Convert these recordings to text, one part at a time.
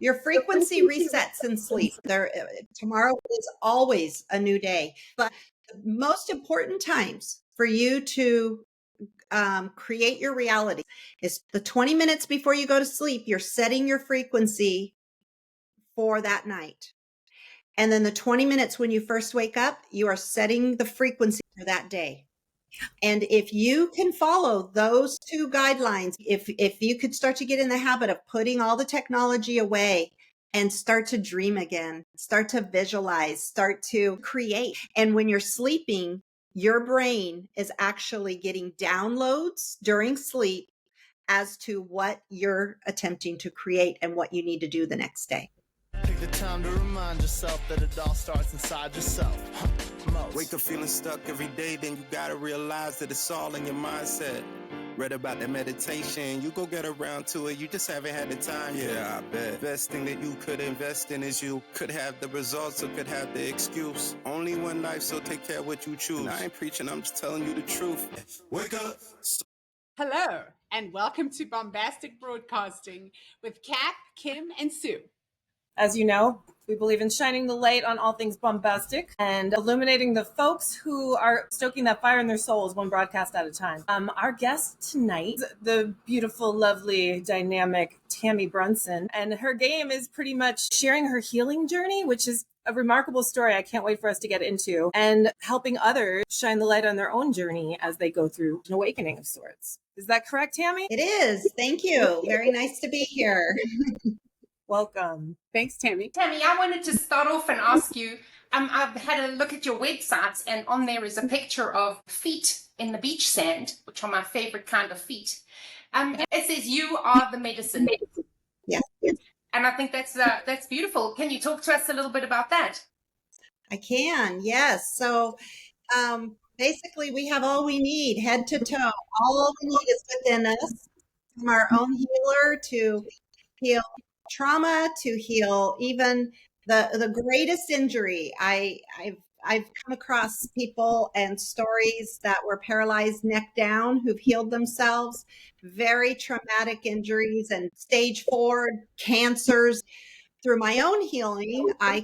Your frequency resets in sleep. Tomorrow is always a new day. But the most important times for you to create your reality is the 20 minutes before you go to sleep. You're setting your frequency for that night. And then the 20 minutes when you first wake up, you are setting the frequency for that day. And if you can follow those two guidelines, if you could start to get in the habit of putting all the technology away and start to dream again, start to visualize, start to create. And when you're sleeping, your brain is actually getting downloads during sleep as to what you're attempting to create and what you need to do the next day. Take the time to remind yourself that it all starts inside yourself. Wake up feeling stuck every day, then you gotta realize that it's all in your mindset. Read about that meditation, you go get around to it, you just haven't had the time. Yeah, I bet. Best thing that you could invest in is you. Could have the results or could have the excuse. Only one life, so take care of what you choose. And I ain't preaching, I'm just telling you the truth. Wake up. Hello, and welcome to Bombastik Broadcasting with Kat, Kim, and Sue. As you know, we believe in shining the light on all things bombastic and illuminating the folks who are stoking that fire in their souls one broadcast at a time. Our guest tonight, the beautiful, lovely, dynamic Tammy Brunson, and her game is pretty much sharing her healing journey, which is a remarkable story I can't wait for us to get into, and helping others shine the light on their own journey as they go through an awakening of sorts. Is that correct, Tammy? It is. Thank you. Very nice to be here. Welcome. Thanks, Tammy. Tammy, I wanted to start off and ask you, I've had a look at your websites, and on there is a picture of feet in the beach sand, which are my favorite kind of feet. It says you are the medicine. Yeah. And I think that's beautiful. Can you talk to us a little bit about that? I can, yes. So basically we have all we need, head to toe. All we need is within us, from our own healer to heal trauma, to heal even the greatest injury. I've come across people and stories that were paralyzed neck down who've healed themselves, very traumatic injuries and stage 4 cancers. Through my own healing, I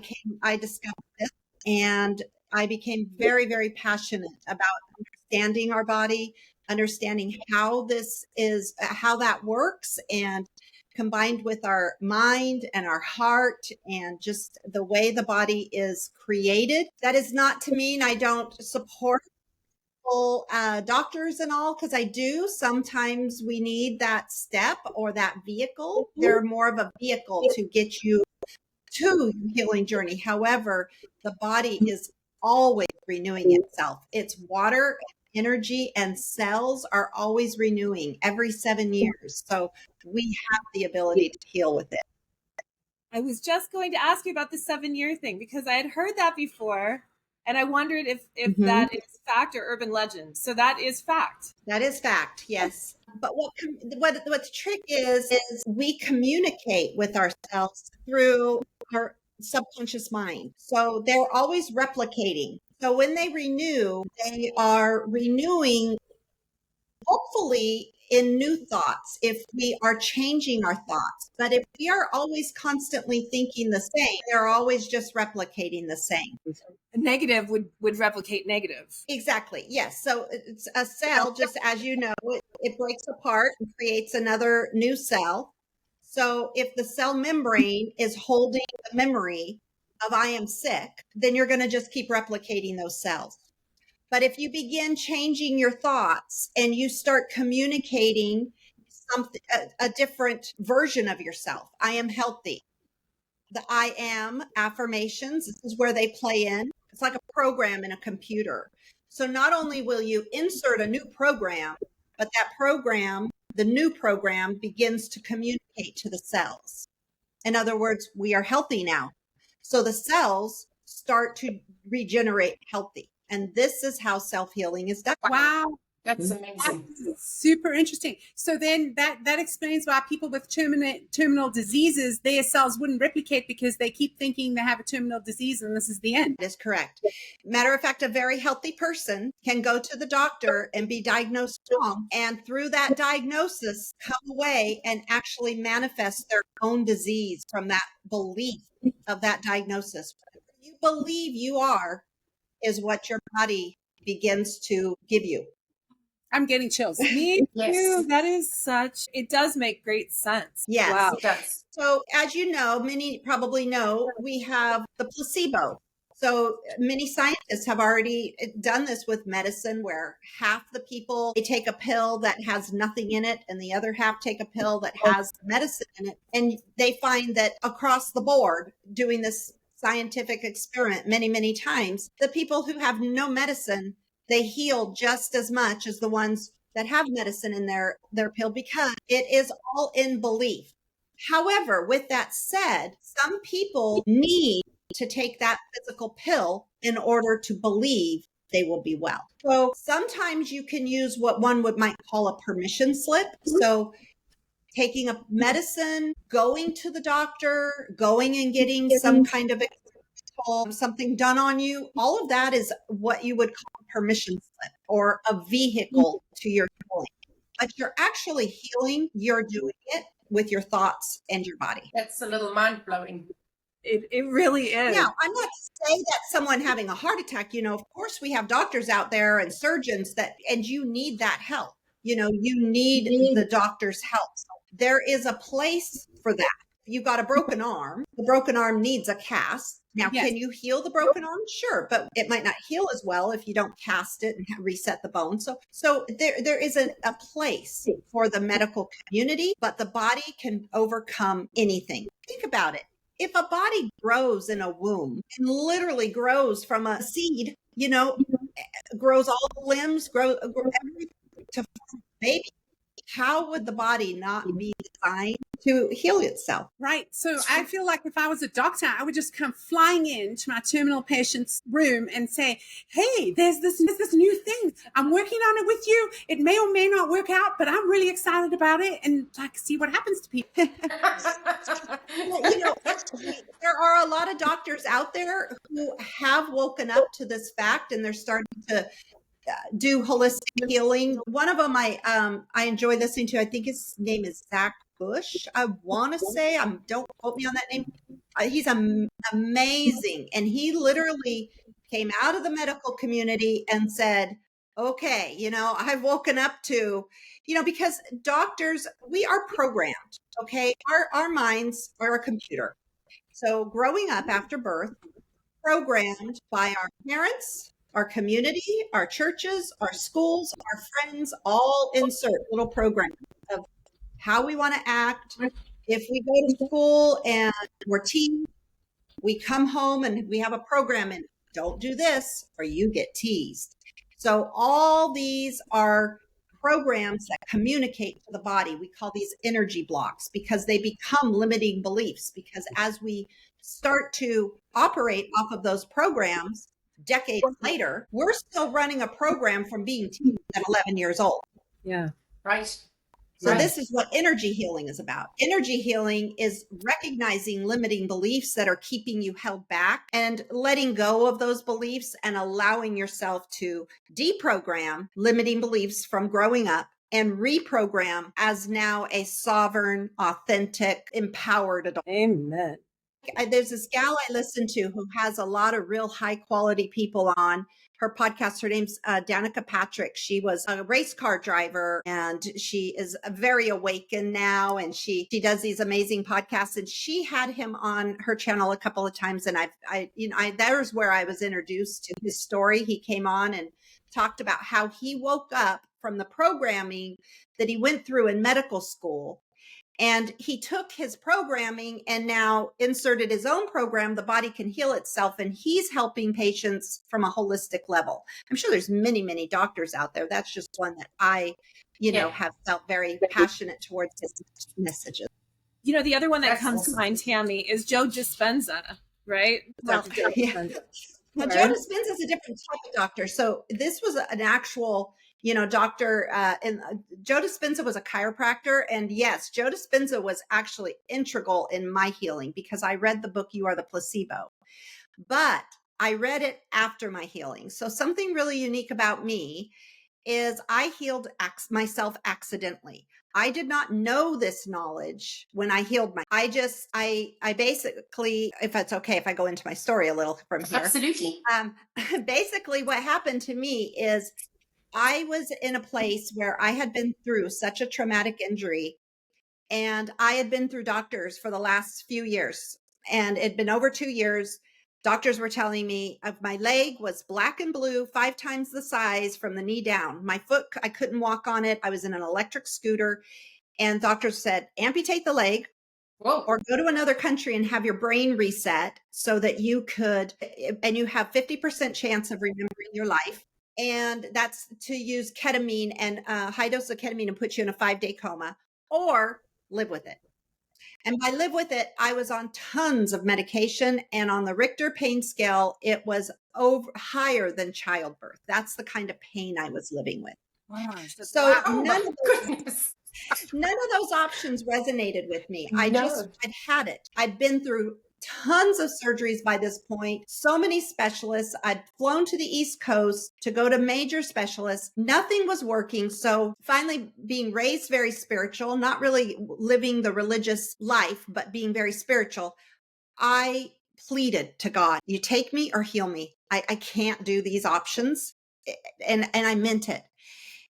discovered this, and I became very, very passionate about understanding our body, understanding how that works, and combined with our mind and our heart and just the way the body is created. That is not to mean I don't support doctors and all, because I do. Sometimes we need that step or that vehicle. They're more of a vehicle to get you to your healing journey. However, the body is always renewing itself. It's water, energy, and cells are always renewing every 7 years. So we have the ability to heal with it. I was just going to ask you about the 7-year thing, because I had heard that before, and I wondered if that is fact or urban legend. So that is fact. That is fact, yes. But what the trick is we communicate with ourselves through our subconscious mind. So they're always replicating. So when they renew, they are renewing, hopefully, in new thoughts, if we are changing our thoughts. But if we are always constantly thinking the same, they're always just replicating the same. A negative would replicate negative. Exactly. Yes. So it's a cell, just as you know, it breaks apart and creates another new cell. So if the cell membrane is holding the memory of I am sick, then you're going to just keep replicating those cells. But if you begin changing your thoughts and you start communicating something, a different version of yourself, I am healthy. The I am affirmations, this is where they play in. It's like a program in a computer. So not only will you insert a new program, but that program, the new program, begins to communicate to the cells. In other words, we are healthy now. So the cells start to regenerate healthy. And this is how self-healing is done. Wow. That's amazing. Super interesting. So then that explains why people with terminal diseases, their cells wouldn't replicate because they keep thinking they have a terminal disease and this is the end. That is correct. Matter of fact, a very healthy person can go to the doctor and be diagnosed wrong, and through that diagnosis come away and actually manifest their own disease from that belief of that diagnosis. Whatever you believe you are is what your body begins to give you. I'm getting chills. Me Yes. too. That is it does make great sense. Yes. Wow. It does. So as you know, many probably know, we have the placebo. So many scientists have already done this with medicine, where half the people, they take a pill that has nothing in it and the other half take a pill that has medicine in it. And they find that across the board, doing this scientific experiment many, many times, the people who have no medicine, they heal just as much as the ones that have medicine in their pill, because it is all in belief. However, with that said, some people need to take that physical pill in order to believe they will be well. So sometimes you can use what one might call a permission slip. So taking a medicine, going to the doctor, going and getting some kind of something done on you, all of that is what you would call a permission slip or a vehicle to your healing. But you're actually healing, you're doing it with your thoughts and your body. That's a little mind-blowing. It really is. Now, I'm not to say that someone having a heart attack, of course we have doctors out there and surgeons and you need that help. You need the doctor's help. So there is a place for that. You've got a broken arm. The broken arm needs a cast. Now, Yes. Can you heal the broken arm? Sure, but it might not heal as well if you don't cast it and reset the bone. So there is a place for the medical community, but the body can overcome anything. Think about it. If a body grows in a womb and literally grows from a seed, grows all the limbs, grow everything to form a baby, how would the body not be designed to heal itself? Right. So I feel like if I was a doctor, I would just come flying into my terminal patient's room and say, hey, there's this new thing. I'm working on it with you. It may or may not work out, but I'm really excited about it and see what happens to people. There are a lot of doctors out there who have woken up to this fact, and they're starting to do holistic healing. One of them I enjoy listening to, I think his name is Zach Bush. I want to say, don't quote me on that name. He's amazing. And he literally came out of the medical community and said, okay, I've woken up to, because doctors, we are programmed. Okay. Our minds are a computer. So growing up after birth, programmed by our parents, our community, our churches, our schools, our friends, all insert little programs of how we want to act. If we go to school and we're teased, we come home and we have a program and don't do this or you get teased. So all these are programs that communicate to the body. We call these energy blocks because they become limiting beliefs, because as we start to operate off of those programs, decades later, we're still running a program from being teased at 11 years old. Yeah. Right. So this is what energy healing is about. Energy healing is recognizing limiting beliefs that are keeping you held back and letting go of those beliefs and allowing yourself to deprogram limiting beliefs from growing up and reprogram as now a sovereign, authentic, empowered adult. Amen. There's this gal I listen to who has a lot of real high quality people on her podcast. Her name's Danica Patrick. She was a race car driver and she is very awakened now. And she does these amazing podcasts, and she had him on her channel a couple of times. And there's where I was introduced to his story. He came on and talked about how he woke up from the programming that he went through in medical school. And he took his programming and now inserted his own program. The body can heal itself. And he's helping patients from a holistic level. I'm sure there's many, many doctors out there. That's just one that I, have felt very passionate towards his messages. The other one that comes to mind, Tammy, is Joe Dispenza, right? Well, Dr. Joe yeah. Dispenza. Now, Joe Dispenza is a different type of doctor. So this was an actual Joe Dispenza was a chiropractor. And yes, Joe Dispenza was actually integral in my healing because I read the book, You Are the Placebo. But I read it after my healing. So something really unique about me is I healed myself accidentally. I did not know this knowledge when I healed I basically, if it's okay, if I go into my story a little from here. Absolutely. Basically what happened to me is I was in a place where I had been through such a traumatic injury, and I had been through doctors for the last few years, and it'd been over 2 years. Doctors were telling me of my leg was black and blue, 5 times the size from the knee down. My foot, I couldn't walk on it. I was in an electric scooter, and doctors said, amputate the leg Whoa. or go to another country and have your brain reset so that you have 50% chance of remembering your life. And that's to use ketamine and high dose of ketamine and put you in a 5-day coma, or live with it. And by live with it, I was on tons of medication, and on the Richter pain scale, it was higher than childbirth. That's the kind of pain I was living with. Gosh, So Oh my goodness. none of those options resonated with me. I'd had it. I'd been through tons of surgeries by this point, so many specialists. I'd flown to the East Coast to go to major specialists. Nothing was working. So finally, being raised very spiritual, not really living the religious life, but being very spiritual, I pleaded to God, you take me or heal me. I can't do these options. And I meant it.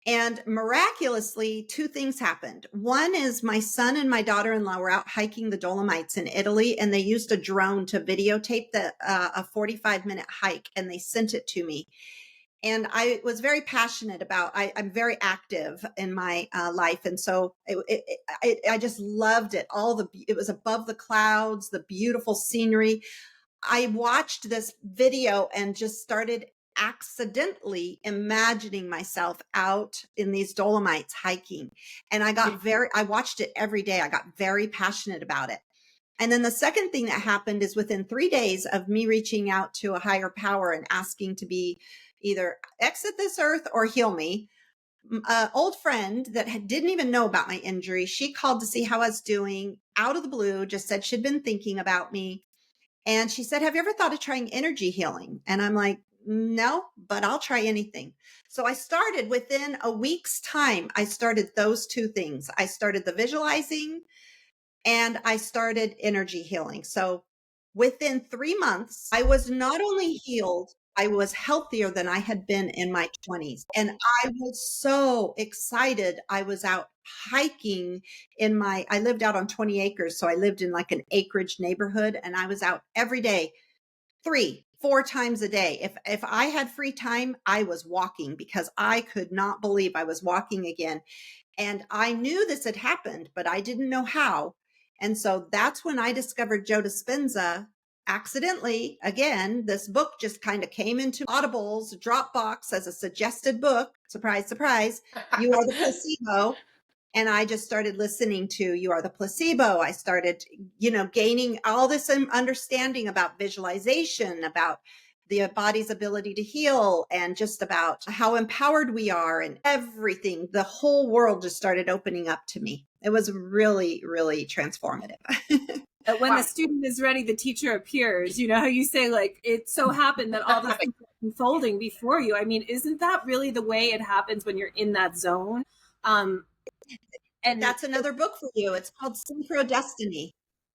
And miraculously, 2 things happened. One is my son and my daughter-in-law were out hiking the Dolomites in Italy, and they used a drone to videotape a 45-minute hike, and they sent it to me. And I was very passionate about, I'm very active in my life. And so I just loved it. It was above the clouds, the beautiful scenery. I watched this video and just started accidentally imagining myself out in these Dolomites hiking. And I watched it every day. I got very passionate about it. And then the second thing that happened is within 3 days of me reaching out to a higher power and asking to be either exit this earth or heal me, an old friend that didn't even know about my injury, she called to see how I was doing out of the blue, just said she'd been thinking about me. And she said, have you ever thought of trying energy healing? And I'm like, no, but I'll try anything. So I started within a week's time. I started those 2 things. I started the visualizing and I started energy healing. So within 3 months, I was not only healed, I was healthier than I had been in my 20s. And I was so excited. I was out hiking I lived out on 20 acres. So I lived in like an acreage neighborhood, and I was out every day, 3-4 times a day. If I had free time, I was walking because I could not believe I was walking again. And I knew this had happened, but I didn't know how. And so that's when I discovered Joe Dispenza accidentally. Again, this book just kind of came into Audible's Dropbox as a suggested book. Surprise, surprise. You Are the Placebo. And I just started listening to You Are the Placebo. I started, gaining all this understanding about visualization, about the body's ability to heal, and just about how empowered we are, and everything. The whole world just started opening up to me. It was really, really transformative. When the student is ready, the teacher appears. You know how you say, like, it so happened that all this is unfolding before you. I mean, isn't that really the way it happens when you're in that zone? And that's another book for you. It's called Synchrodestiny.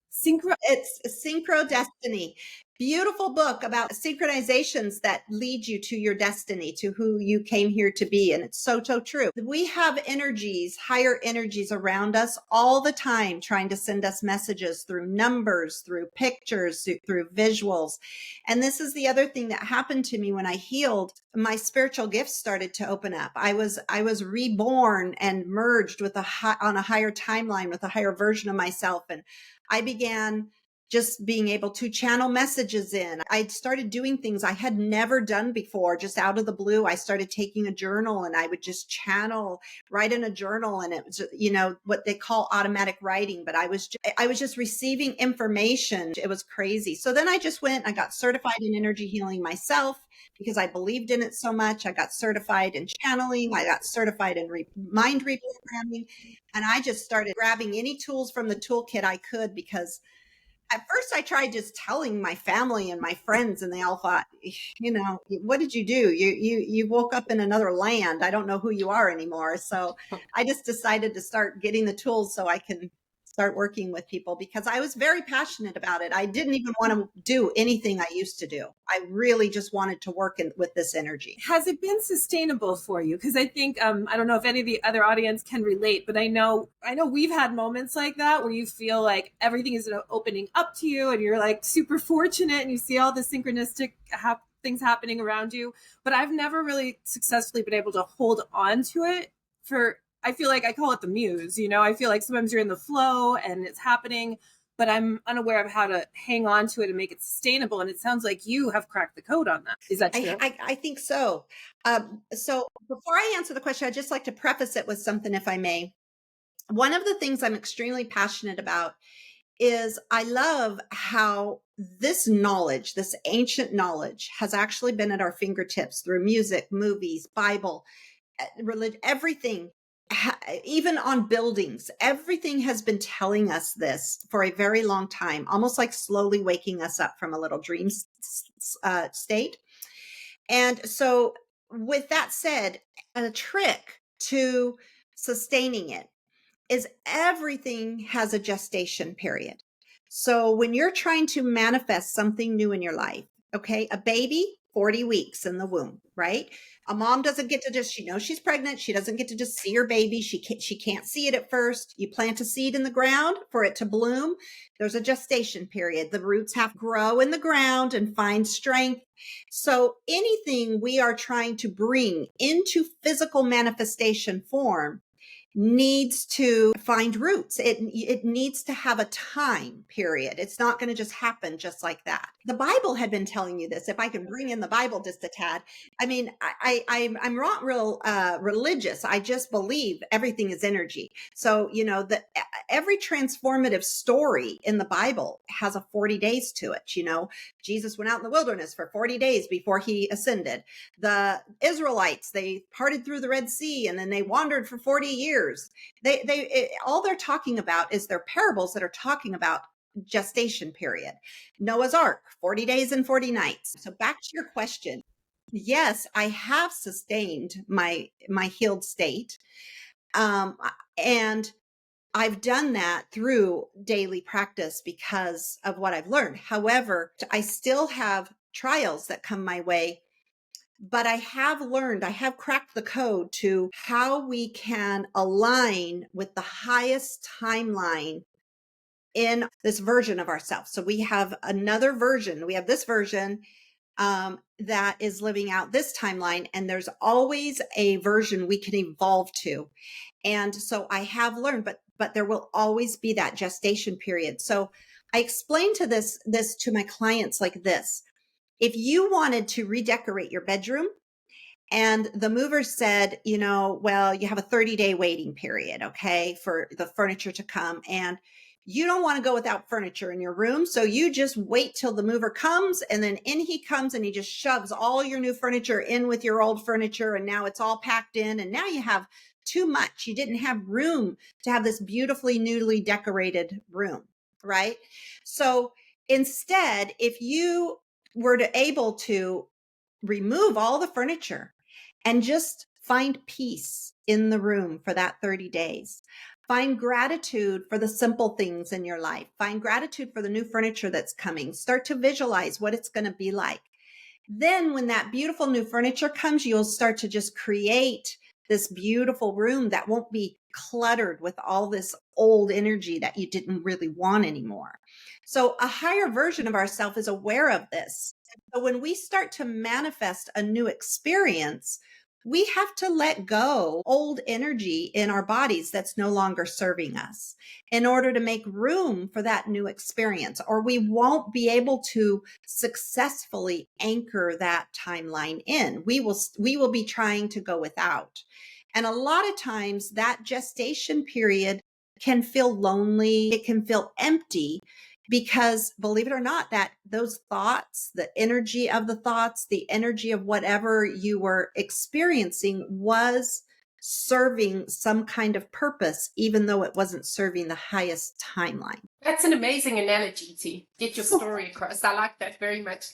Synchro. It's Synchrodestiny. Beautiful book about synchronizations that lead you to your destiny, to who you came here to be. And it's so, so true. We have energies, higher energies around us all the time, trying to send us messages through numbers, through pictures, through visuals. And this is the other thing that happened to me when I healed. My spiritual gifts started to open up. I was reborn and merged with on a higher timeline with a higher version of myself. And I began just being able to channel messages in. I started doing things I had never done before, just out of the blue. I started taking a journal and I would just write in a journal, and it was, what they call automatic writing, but I was just receiving information. It was crazy. So then I just I got certified in energy healing myself because I believed in it so much. I got certified in channeling. I got certified in mind reprogramming, and I just started grabbing any tools from the toolkit I could, because at first I tried just telling my family and my friends, and they all thought, what did you do? You woke up in another land. I don't know who you are anymore. So I just decided to start getting the tools so I can start working with people, because I was very passionate about it. I didn't even want to do anything I used to do. I really just wanted to work with this energy. Has it been sustainable for you? Because I think, I don't know if any of the other audience can relate, but I know we've had moments like that where you feel like everything is opening up to you and you're like super fortunate and you see all the synchronistic things happening around you. But I've never really successfully been able to hold on to it I feel like I call it the muse, I feel like sometimes you're in the flow and it's happening, but I'm unaware of how to hang on to it and make it sustainable. And it sounds like you have cracked the code on that. Is that true? I think so. So before I answer the question, I'd just like to preface it with something, if I may. One of the things I'm extremely passionate about is I love how this knowledge, this ancient knowledge, has actually been at our fingertips through music, movies, Bible, religion, everything. Even on buildings, everything has been telling us this for a very long time, almost like slowly waking us up from a little dream state. And so with that said, a trick to sustaining it is everything has a gestation period. So when you're trying to manifest something new in your life, okay, a baby, 40 weeks in the womb, right? A mom doesn't get to she knows she's pregnant. She doesn't get to just see her baby. She can't see it at first. You plant a seed in the ground for it to bloom. There's a gestation period. The roots have to grow in the ground and find strength. So anything we are trying to bring into physical manifestation form needs to find roots. It needs to have a time period. It's not going to just happen just like that. The Bible had been telling you this. If I can bring in the Bible just a tad, I mean, I'm not real religious. I just believe everything is energy. So, every transformative story in the Bible has a 40 days to it. Jesus went out in the wilderness for 40 days before he ascended. The Israelites, they parted through the Red Sea and then they wandered for 40 years. All they're talking about is their parables that are talking about gestation period. Noah's Ark, 40 days and 40 nights. So back to your question. Yes, I have sustained my healed state. And I've done that through daily practice because of what I've learned. However, I still have trials that come my way, but I have learned, I have cracked the code to how we can align with the highest timeline in this version of ourselves. So we have another version. We have this version that is living out this timeline, and there's always a version we can evolve to. And so I have learned, but there will always be that gestation period. So I explain this to my clients like this. If you wanted to redecorate your bedroom and the mover said, well, you have a 30-day waiting period, okay, for the furniture to come, and you don't want to go without furniture in your room. So you just wait till the mover comes, and then in he comes and he just shoves all your new furniture in with your old furniture. And now it's all packed in. And now you have too much. You didn't have room to have this beautifully newly decorated room, right? So instead, if you were able to remove all the furniture and just find peace in the room for that 30 days, find gratitude for the simple things in your life, find gratitude for the new furniture that's coming, start to visualize what it's going to be like. Then when that beautiful new furniture comes, you'll start to just create this beautiful room that won't be cluttered with all this old energy that you didn't really want anymore. So a higher version of ourselves is aware of this. So when we start to manifest a new experience, we have to let go old energy in our bodies that's no longer serving us in order to make room for that new experience, or we won't be able to successfully anchor that timeline in. We will be trying to go without. And a lot of times that gestation period can feel lonely, it can feel empty, because believe it or not, that those thoughts, the energy of the thoughts, the energy of whatever you were experiencing was serving some kind of purpose, even though it wasn't serving the highest timeline. That's an amazing analogy to get your story across. I like that very much.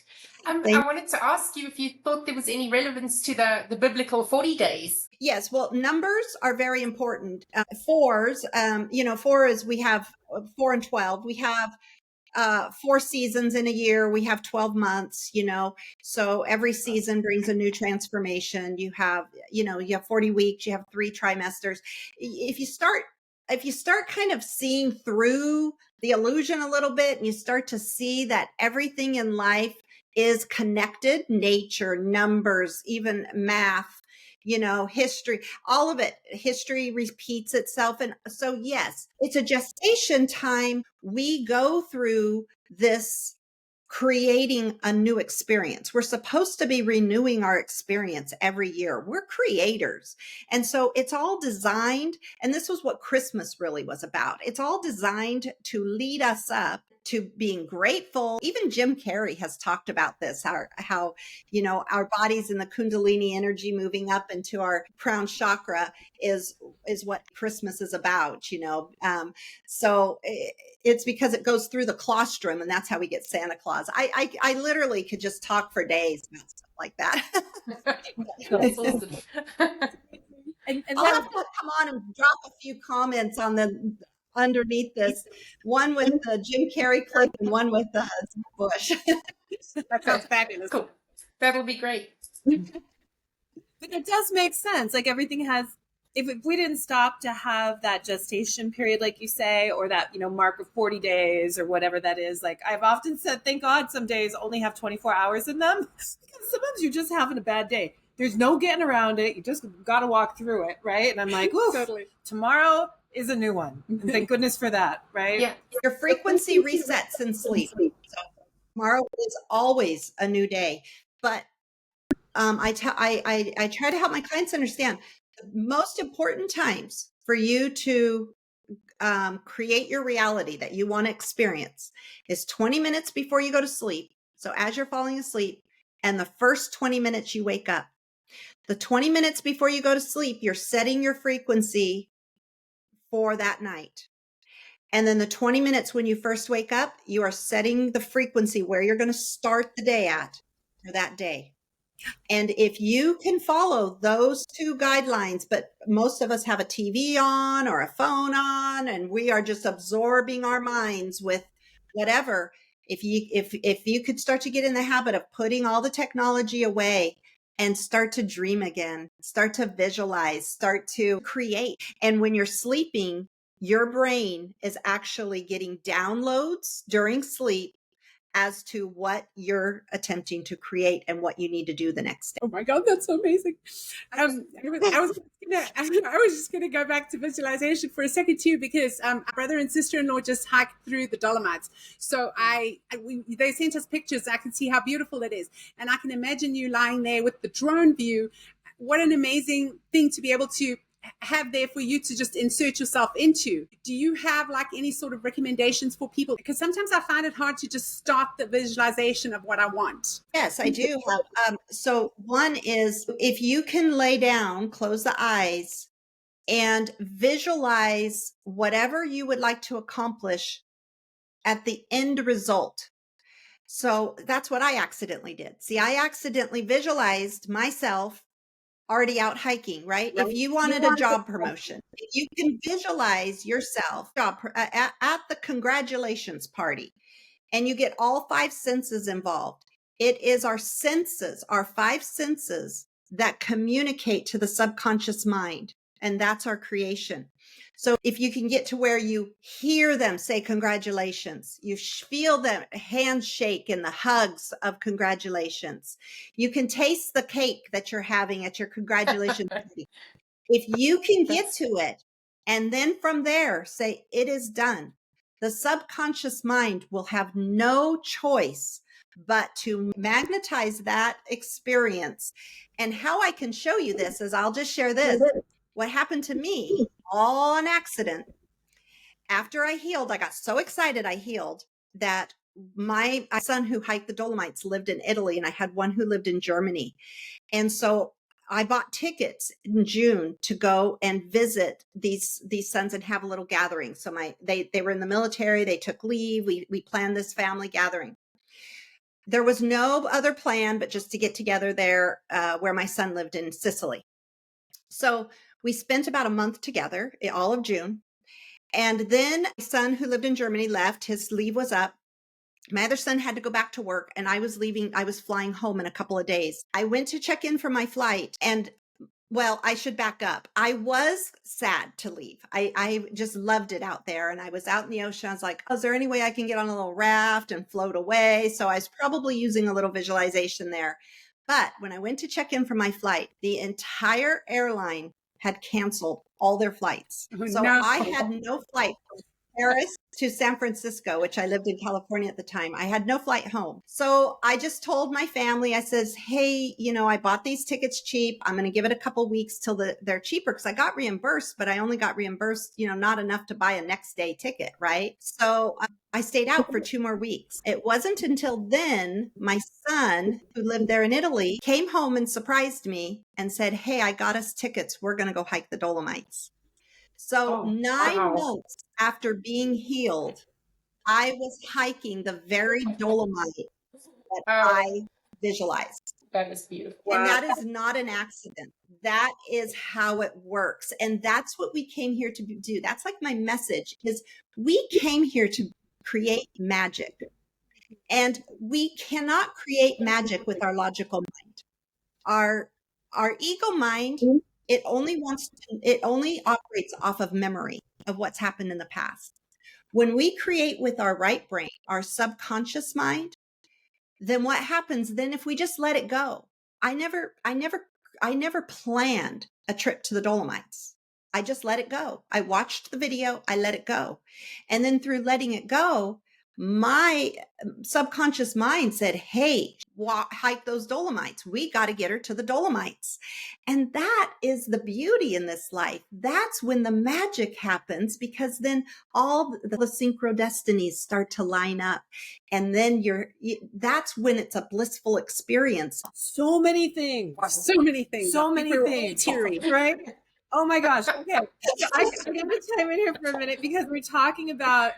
I wanted to ask you if you thought there was any relevance to the biblical 40 days. Yes, well, numbers are very important. Fours, four is, we have 4 and 12. We have 4 seasons in a year. We have 12 months, so every season brings a new transformation. You have 40 weeks, you have 3 trimesters. If you start kind of seeing through the illusion a little bit, and you start to see that everything in life is connected, nature, numbers, even math, history, all of it, history repeats itself. And so, yes, it's a gestation time. We go through this creating a new experience. We're supposed to be renewing our experience every year. We're creators. And so it's all designed. And this was what Christmas really was about. It's all designed to lead us up to being grateful. Even Jim Carrey has talked about this, how our bodies in the Kundalini energy moving up into our crown chakra is what Christmas is about, so it's because it goes through the colostrum, and that's how we get Santa Claus. I literally could just talk for days about stuff like that. That's awesome. And I'll have to come on and drop a few comments on underneath this, one with the Jim Carrey clip and one with the Bush. That sounds fabulous. Cool. That'll be great. But it does make sense. Like everything has, if we didn't stop to have that gestation period, like you say, or that, mark of 40 days or whatever that is, like I've often said, thank God some days only have 24 hours in them, because sometimes you're just having a bad day. There's no getting around it. You just got to walk through it. Right. And I'm like, oof, totally. Tomorrow is a new one. And thank goodness for that. Right. Yeah. Your frequency resets in sleep. So tomorrow is always a new day. But I try to help my clients understand the most important times for you to create your reality that you want to experience is 20 minutes before you go to sleep. So as you're falling asleep, and the first 20 minutes you wake up. The 20 minutes before you go to sleep, you're setting your frequency for that night. And then the 20 minutes when you first wake up, you are setting the frequency where you're going to start the day at for that day. And if you can follow those 2 guidelines, but most of us have a TV on or a phone on, and we are just absorbing our minds with whatever. If you could start to get in the habit of putting all the technology away and start to dream again, start to visualize, start to create. And when you're sleeping, your brain is actually getting downloads during sleep as to what you're attempting to create and what you need to do the next day. Oh my God, that's so amazing. I was just going to go back to visualization for a second too, because our brother and sister-in-law just hiked through the Dolomites. So they sent us pictures. I can see how beautiful it is. And I can imagine you lying there with the drone view. What an amazing thing to be able to have there for you to just insert yourself into. Do you have like any sort of recommendations for people? Because sometimes I find it hard to just start the visualization of what I want. Yes, I do have. So one is, if you can lay down, close the eyes, and visualize whatever you would like to accomplish at the end result. So that's what I accidentally did. See, I accidentally visualized myself already out hiking, right? If you wanted a job promotion, if you can visualize yourself at the congratulations party, and you get all 5 senses involved. It is our senses, our 5 senses, that communicate to the subconscious mind. And that's our creation. So if you can get to where you hear them say congratulations, you feel the handshake and the hugs of congratulations, you can taste the cake that you're having at your congratulations party. If you can get to it, and then from there say, it is done, the subconscious mind will have no choice but to magnetize that experience. And how I can show you this is I'll just share this. What happened to me, all an accident. After I healed, I got so excited I healed that my son who hiked the Dolomites lived in Italy, and I had one who lived in Germany. And so I bought tickets in June to go and visit these sons and have a little gathering. So they were in the military, they took leave. We planned this family gathering. There was no other plan but just to get together there where my son lived in Sicily. So we spent about a month together, all of June. And then my son who lived in Germany left, his leave was up. My other son had to go back to work, and I was flying home in a couple of days. I went to check in for my flight, and well, I should back up. I was sad to leave. I just loved it out there, and I was out in the ocean. I was like, oh, is there any way I can get on a little raft and float away? So I was probably using a little visualization there. But when I went to check in for my flight, the entire airline had canceled all their flights. So No. I had no flight from Paris to San Francisco, which I lived in California at the time. I had no flight home. So I just told my family, I says, hey, I bought these tickets cheap. I'm going to give it a couple weeks till they're cheaper, because I got reimbursed, but I only got reimbursed, not enough to buy a next day ticket. Right. So I stayed out for 2 more weeks. It wasn't until then my son, who lived there in Italy, came home and surprised me and said, hey, I got us tickets. We're going to go hike the Dolomites. So 9 months after being healed, I was hiking the very Dolomite that I visualized. That is beautiful. And that is not an accident. That is how it works. And that's what we came here to do. That's like my message is we came here to create magic. And we cannot create magic with our logical mind. Our ego mind, it only operates off of memory of what's happened in the past. When we create with our right brain, our subconscious mind, then what happens then if we just let it go? I never planned a trip to the Dolomites. I just let it go. I watched the video, I let it go. And then through letting it go, my subconscious mind said, hey, hike those Dolomites. We got to get her to the Dolomites. And that is the beauty in this life. That's when the magic happens, because then all the synchrodestinies start to line up. And then that's when it's a blissful experience. So many things. So many things. So many things. Teary. Right? Oh my gosh. Okay. So I got to chime in here for a minute, because we're talking about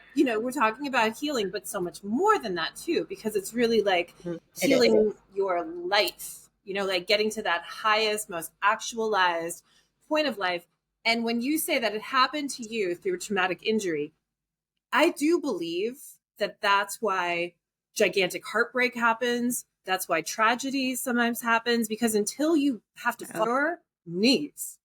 healing, but so much more than that too, because it's really like healing your life, like getting to that highest, most actualized point of life. And when you say that it happened to you through a traumatic injury, I do believe that that's why gigantic heartbreak happens. That's why tragedy sometimes happens, because until you have to fall to your knees,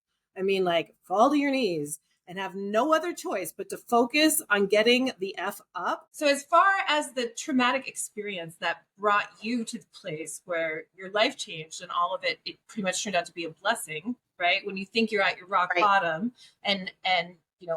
fall to your knees and have no other choice but to focus on getting the F up. So as far as the traumatic experience that brought you to the place where your life changed and all of it pretty much turned out to be a blessing, right? When you think you're at your rock bottom and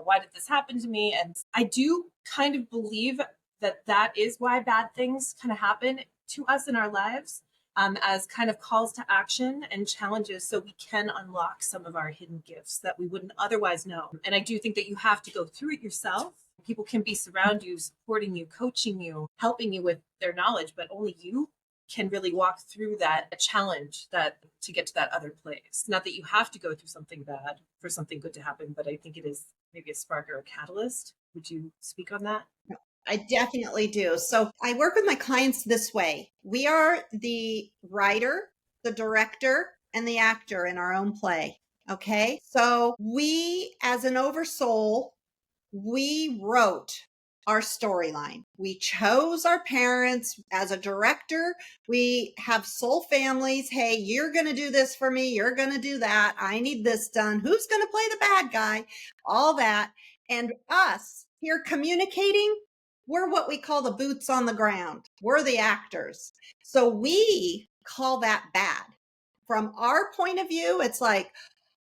why did this happen to me? And I do kind of believe that is why bad things kind of happen to us in our lives. As kind of calls to action and challenges, so we can unlock some of our hidden gifts that we wouldn't otherwise know. And I do think that you have to go through it yourself. People can be surround you, supporting you, coaching you, helping you with their knowledge, but only you can really walk through that challenge to get to that other place. Not that you have to go through something bad for something good to happen, but I think it is maybe a spark or a catalyst. Would you speak on that? I definitely do. So I work with my clients this way. We are the writer, the director, and the actor in our own play. Okay. So we, as an oversoul, we wrote our storyline. We chose our parents as a director. We have soul families. Hey, you're going to do this for me. You're going to do that. I need this done. Who's going to play the bad guy? All that. And us here communicating, we're what we call the boots on the ground. We're the actors. So we call that bad. From our point of view, it's like,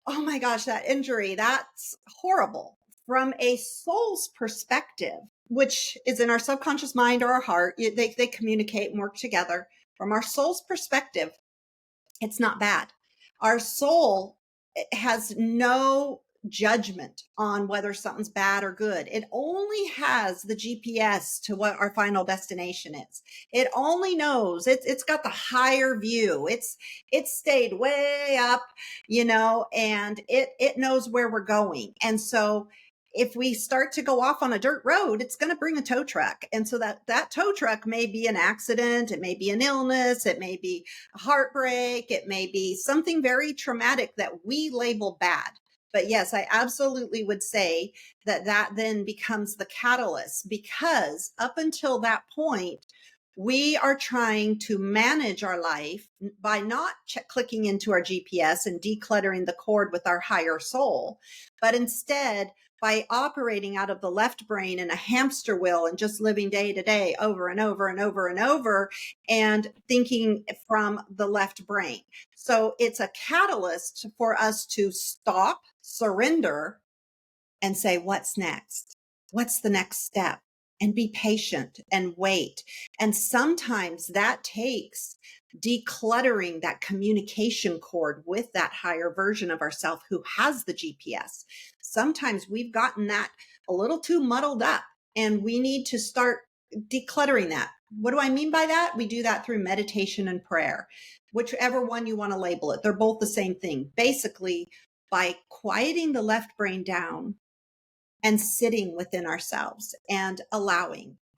oh my gosh, that injury, that's horrible. From a soul's perspective, which is in our subconscious mind or our heart, they communicate and work together. From our soul's perspective, it's not bad. Our soul has no judgment on whether something's bad or good. It only has the GPS to what our final destination is. It only knows it's got the higher view. It's stayed way up, and it knows where we're going. And so if we start to go off on a dirt road, it's going to bring a tow truck. And so that tow truck may be an accident. It may be an illness. It may be a heartbreak. It may be something very traumatic that we label bad. But yes, I absolutely would say that then becomes the catalyst, because up until that point, we are trying to manage our life by not clicking into our GPS and decluttering the cord with our higher soul, but instead by operating out of the left brain in a hamster wheel and just living day to day over and over and over and over and thinking from the left brain. So it's a catalyst for us to stop, surrender, and say, what's next? What's the next step? And be patient and wait. And sometimes that takes decluttering that communication cord with that higher version of ourselves who has the GPS. Sometimes we've gotten that a little too muddled up, and we need to start decluttering that. What do I mean by that? We do that through meditation and prayer, whichever one you want to label it. They're both the same thing. Basically, by quieting the left brain down and sitting within ourselves and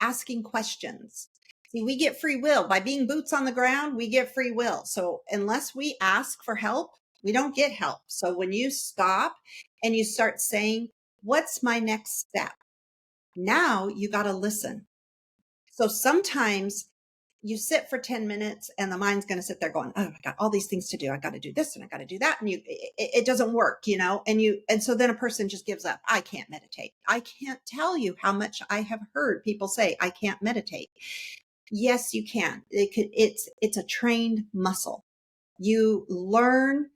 asking questions. See, we get free will. By being boots on the ground, we get free will. So unless we ask for help, we don't get help. So when you stop and you start saying, what's my next step? Now you got to listen. So sometimes you sit for 10 minutes and the mind's going to sit there going, oh, I got all these things to do. I got to do this and I got to do that. And it doesn't work, and so then a person just gives up. I can't meditate. I can't tell you how much I have heard people say, I can't meditate. Yes, you can. It's a trained muscle. You learn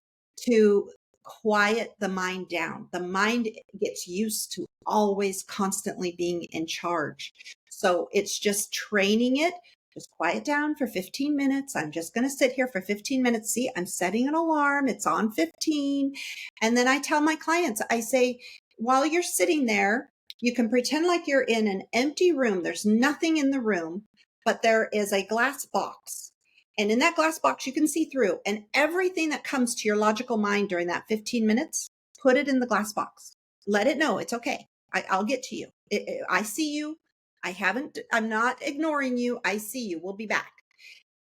to quiet the mind down. The mind gets used to always constantly being in charge. So it's just training it. Just quiet down for 15 minutes. I'm just going to sit here for 15 minutes. See, I'm setting an alarm. It's on 15. And then I tell my clients, I say, while you're sitting there, you can pretend like you're in an empty room. There's nothing in the room, but there is a glass box. And in that glass box, you can see through. And everything that comes to your logical mind during that 15 minutes, put it in the glass box. Let it know it's okay. I'll get to you. I see you. I'm not ignoring you. I see you. We'll be back.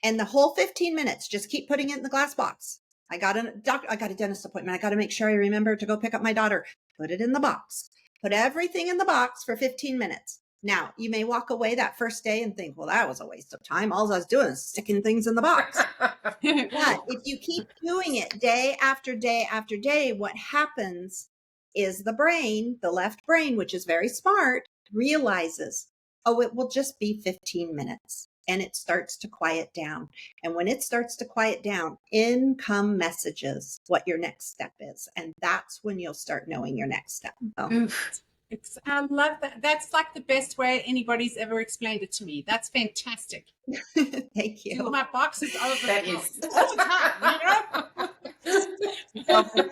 And the whole 15 minutes, just keep putting it in the glass box. I got a dentist appointment. I got to make sure I remember to go pick up my daughter. Put it in the box. Put everything in the box for 15 minutes. Now, you may walk away that first day and think, well, that was a waste of time. All I was doing is sticking things in the box. But if you keep doing it day after day after day, what happens is the brain, the left brain, which is very smart, realizes, oh, it will just be 15 minutes. And it starts to quiet down. And when it starts to quiet down, in come messages, what your next step is. And that's when you'll start knowing your next step. Oh. I love that. That's like the best way anybody's ever explained it to me. That's fantastic. Thank you. My boxes over That the is. all the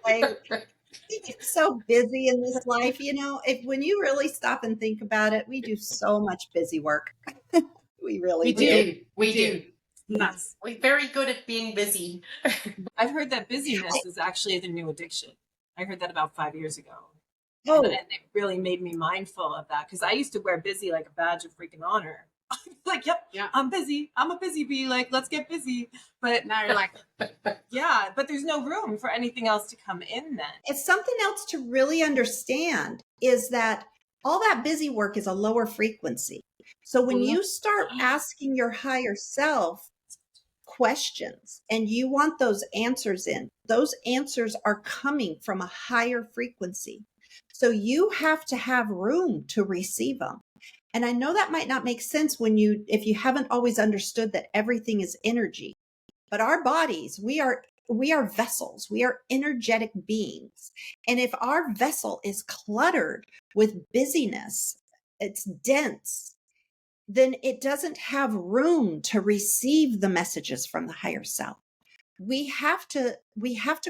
time, We get so busy in this life, when you really stop and think about it, we do so much busy work. We really do. We do. Nuts. We're very good at being busy. I've heard that busyness is actually the new addiction. I heard that about 5 years ago. Oh, And it really made me mindful of that, because I used to wear busy like a badge of freaking honor. Like, yep, Yeah. I'm busy. I'm a busy bee. Like, let's get busy. But Now you're like, yeah, but there's no room for anything else to come in then. it's something else to really understand is that All that busy work is a lower frequency. So when you start asking your higher self questions and you want those answers in, those answers are coming from a higher frequency. So you have to have room to receive them. And I know that might not make sense if you haven't always understood that everything is energy, but our bodies, we are vessels. We are energetic beings. And if our vessel is cluttered with busyness, it's dense, then it doesn't have room to receive the messages from the higher self. We have to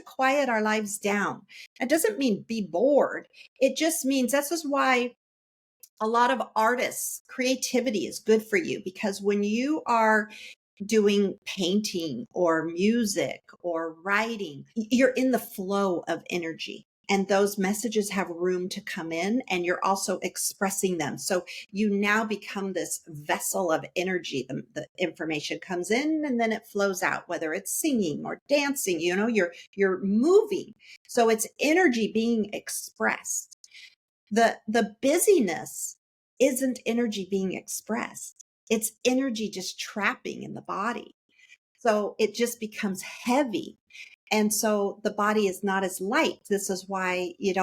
quiet our lives down. It doesn't mean be bored. It just means this is why a lot of artists, creativity is good for you, because when you are doing painting or music or writing, you're in the flow of energy. And those messages have room to come in, and you're also expressing them. So you now become this vessel of energy. The information comes in and then it flows out, whether it's singing or dancing, you're moving. So it's energy being expressed. The busyness isn't energy being expressed. It's energy just trapping in the body. So it just becomes heavy. And so the body is not as light. This is why you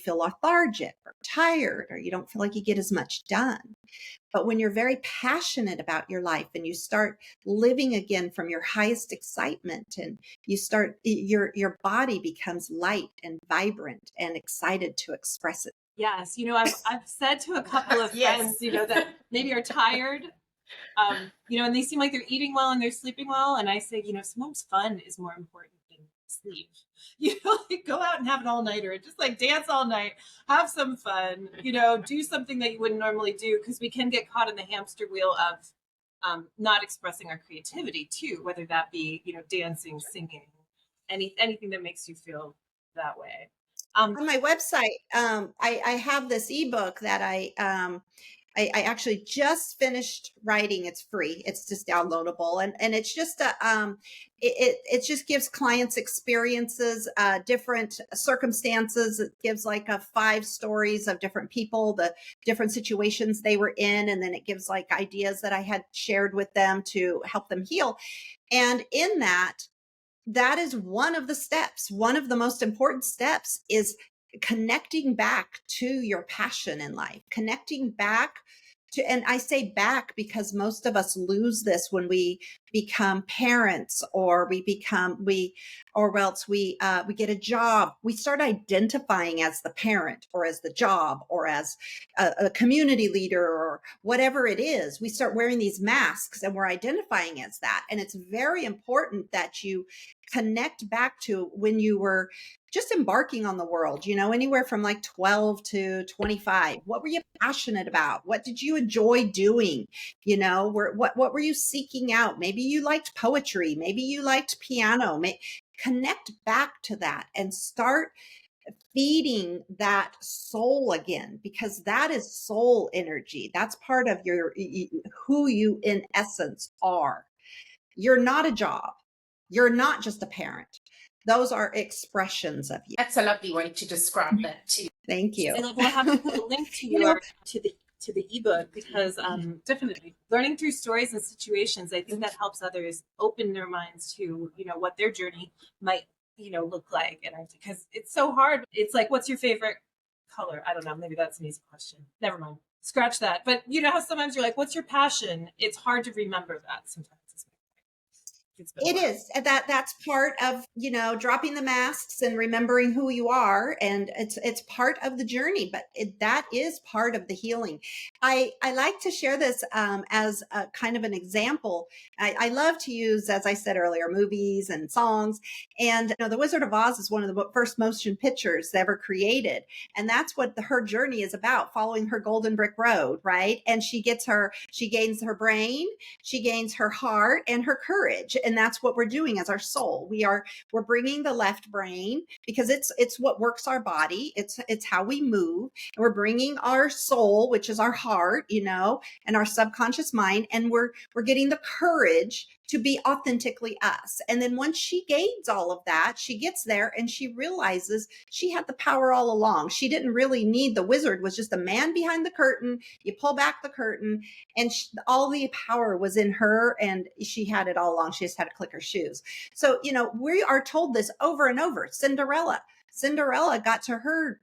feel lethargic or tired, or you don't feel like you get as much done. But when you're very passionate about your life and you start living again from your highest excitement, and you start, your body becomes light and vibrant and excited to express it. Yes, I've said to a couple of friends, that maybe are tired, and they seem like they're eating well and they're sleeping well, and I say, sometimes fun is more important than sleep. Like go out and have an all-nighter, just like dance all night, have some fun, do something that you wouldn't normally do, because we can get caught in the hamster wheel of not expressing our creativity too, whether that be, dancing, singing, anything that makes you feel that way. On my website, I have this ebook that I actually just finished writing. It's free. It's just downloadable. And it's just it just gives clients experiences, different circumstances. It gives like 5 stories of different people, the different situations they were in. And then it gives like ideas that I had shared with them to help them heal. And in that is one of the steps. One of the most important steps is connecting back to your passion in life, connecting back to, and I say back because most of us lose this when we become parents, or we get a job. We start identifying as the parent or as the job or as a community leader or whatever it is. We start wearing these masks and we're identifying as that. And it's very important that you connect back to when you were just embarking on the world, anywhere from like 12 to 25. What were you passionate about? What did you enjoy doing? What were you seeking out? Maybe you liked poetry. Maybe you liked piano. Connect back to that and start feeding that soul again, because that is soul energy. That's part of who you in essence are. You're not a job. You're not just a parent. Those are expressions of you. That's a lovely way to describe that too. Thank you. And we'll have to put a link to to the ebook, because definitely learning through stories and situations, I think that helps others open their minds to what their journey might look like. And because it's so hard. It's like, what's your favorite color? I don't know. Maybe that's an easy question. Never mind. Scratch that. But how sometimes you're like, what's your passion? It's hard to remember that sometimes. It is. That's part of, dropping the masks and remembering who you are. And it's part of the journey, but that is part of the healing. I like to share this as a kind of an example. I love to use, as I said earlier, movies and songs. And The Wizard of Oz is one of the first motion pictures ever created. And that's what her journey is about, following her golden brick road, right? And she gains her brain, she gains her heart and her courage. And that's what we're doing as our soul. We're bringing the left brain, because it's what works our body. It's how we move. And we're bringing our soul, which is our heart, and our subconscious mind. And we're getting the courage to be authentically us. And then once she gains all of that, she gets there and she realizes she had the power all along. She didn't really need the wizard, was just a man behind the curtain. You pull back the curtain and all the power was in her, and she had it all along. She just had to click her shoes. So, we are told this over and over. Cinderella got to her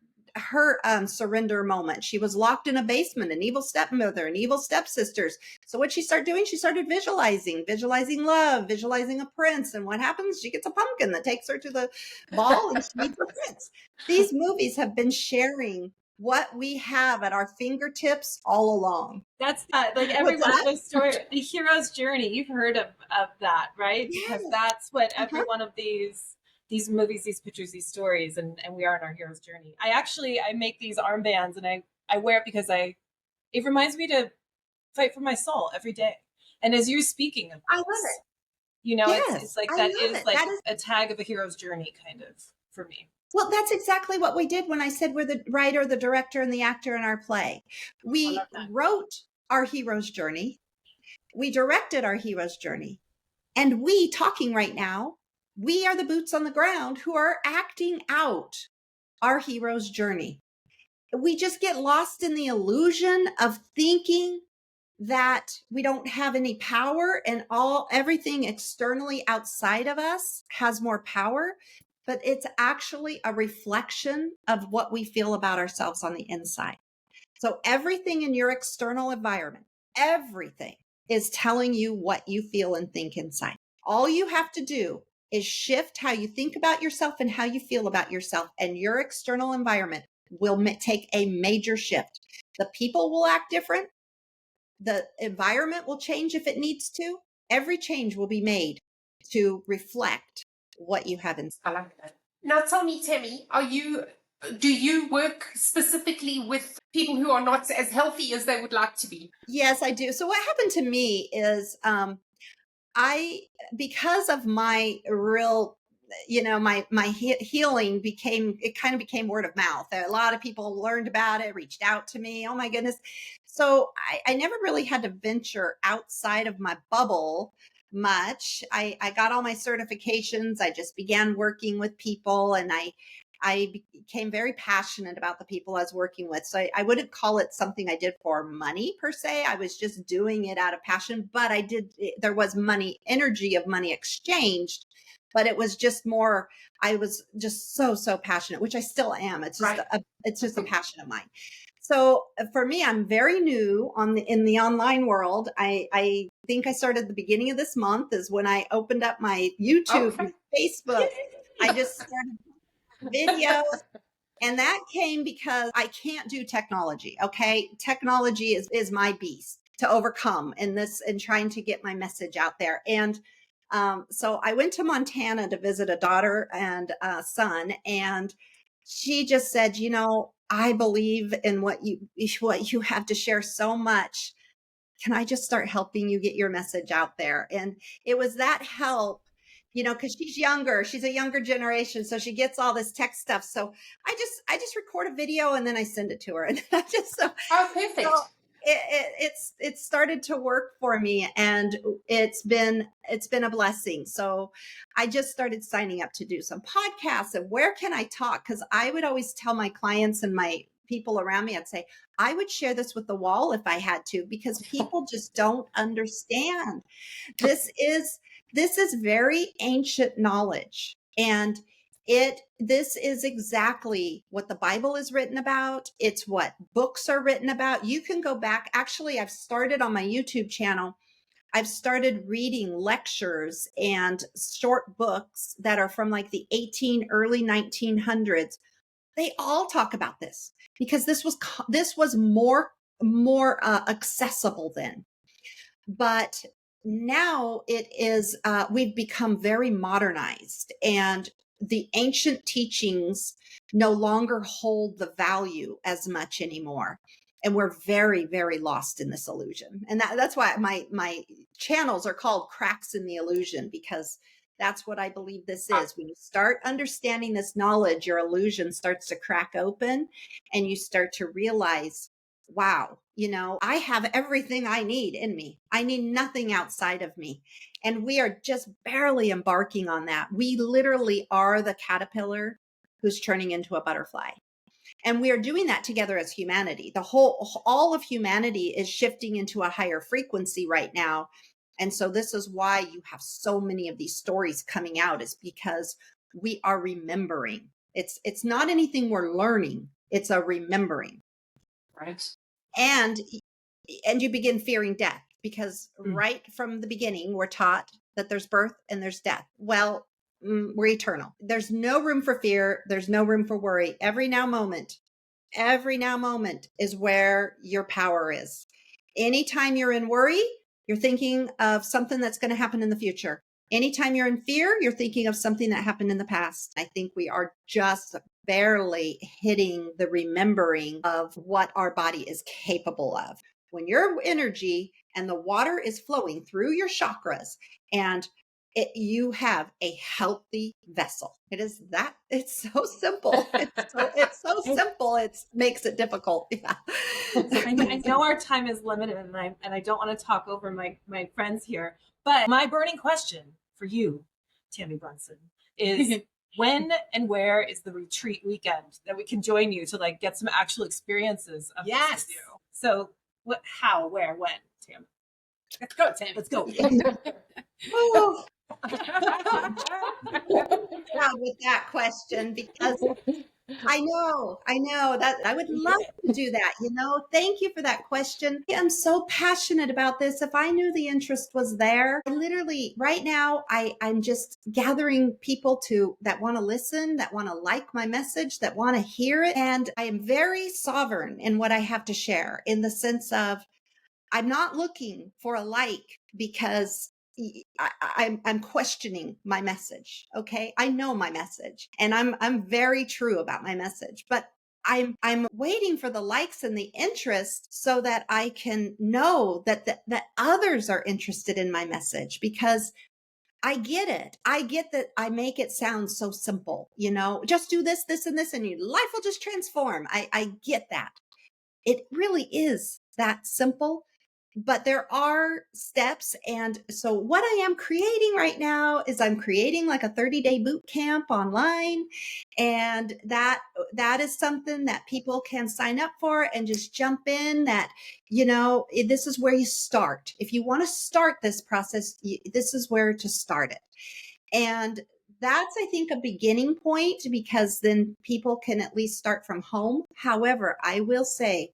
surrender moment. She was locked in a basement, an evil stepmother, and evil stepsisters. So what she started doing, she started visualizing love, visualizing a prince. And what happens? She gets a pumpkin that takes her to the ball and she meets her prince. These movies have been sharing what we have at our fingertips all along. That's like every one of those stories, the hero's journey. You've heard of that, right? Yes. Because that's what every one of these movies, these pictures, these stories, and we are on our hero's journey. I make these armbands and I wear it because it reminds me to fight for my soul every day. And as you're speaking of this, I love it. Yes, it's like that is like that is a tag of a hero's journey kind of for me. Well, that's exactly what we did when I said we're the writer, the director, and the actor in our play. We wrote our hero's journey. We directed our hero's journey. And we, talking right now, we are the boots on the ground who are acting out our hero's journey. We just get lost in the illusion of thinking that we don't have any power and everything externally outside of us has more power. But it's actually a reflection of what we feel about ourselves on the inside. So everything in your external environment, everything is telling you what you feel and think inside. All you have to do is shift how you think about yourself and how you feel about yourself, and your external environment will take a major shift. The people will act different. The environment will change if it needs to. Every change will be made to reflect what you have inside. I like that. Now tell me, Tammy, do you work specifically with people who are not as healthy as they would like to be? Yes, I do. So what happened to me is because of my real, my healing kind of became word of mouth. A lot of people learned about it, reached out to me. Oh my goodness. So I never really had to venture outside of my bubble much. I got all my certifications. I just began working with people, and I became very passionate about the people I was working with. So I wouldn't call it something I did for money per se. I was just doing it out of passion, but there was energy of money exchanged, but it was just more, I was just so passionate, which I still am. It's just, it's just a passion of mine. So for me, I'm very new in the online world. I think I started the beginning of this month is when I opened up my YouTube and Facebook. I just started videos, and that came because I can't do technology. Okay. Technology is my beast to overcome in this and trying to get my message out there. And so I went to Montana to visit a daughter and son, and she just said, I believe in what you have to share so much. Can I just start helping you get your message out there? And it was that help, because she's a younger generation. So she gets all this tech stuff. So I just record a video and then I send it to her. And I just, perfect. So it started to work for me, and it's been a blessing. So I just started signing up to do some podcasts, and where can I talk? Because I would always tell my clients and my people around me, I'd say, I would share this with the wall if I had to, because people just don't understand. This is very ancient knowledge, and this is exactly what the Bible is written about. It's what books are written about. You can go back. Actually, I've started on my YouTube channel. I've started reading lectures and short books that are from like the early 1900s. They all talk about this because this was more accessible then. But now it is, we've become very modernized, and the ancient teachings no longer hold the value as much anymore. And we're very, very lost in this illusion. And that's why my channels are called Cracks in the Illusion, because that's what I believe this is. When you start understanding this knowledge, your illusion starts to crack open, and you start to realize wow, I have everything I need in me. I need nothing outside of me. And we are just barely embarking on that. We literally are the caterpillar who's turning into a butterfly. And we are doing that together as humanity. All of humanity is shifting into a higher frequency right now. And so this is why you have so many of these stories coming out, is because we are remembering. It's not anything we're learning. It's a remembering. Right. And you begin fearing death, because right from the beginning, we're taught that there's birth and there's death. Well, we're eternal. There's no room for fear. There's no room for worry. Every now moment is where your power is. Anytime you're in worry, you're thinking of something that's going to happen in the future. Anytime you're in fear, you're thinking of something that happened in the past. I think we are just barely hitting the remembering of what our body is capable of. When your energy and the water is flowing through your chakras, and you have a healthy vessel. It's so simple. It's so simple. It makes it difficult. Yeah. I know our time is limited, and I don't want to talk over my friends here, but my burning question for you, Tammy Brunson, is when and where is the retreat weekend that we can join you to like get some actual experiences of this with you? So what, how, where, when, Tammy? Let's go, Tammy. Let's go. Oh, proud with that question, because I know that I would love to do that. Thank you for that question. I'm so passionate about this. If I knew the interest was there, I literally right now, I'm just gathering people that want to listen, that want to like my message, that want to hear it. And I am very sovereign in what I have to share, in the sense of I'm not looking for a like, because I'm questioning my message. Okay. I know my message, and I'm very true about my message, but I'm waiting for the likes and the interest so that I can know that others are interested in my message, because I get it. I get that I make it sound so simple, just do this, this, and this, and your life will just transform. I get that. It really is that simple. But there are steps. And so what I am creating right now is I'm creating like a 30-day boot camp online. And that is something that people can sign up for and just jump in. That, this is where you start. If you want to start this process, this is where to start it. And that's, I think, a beginning point, because then people can at least start from home. However, I will say,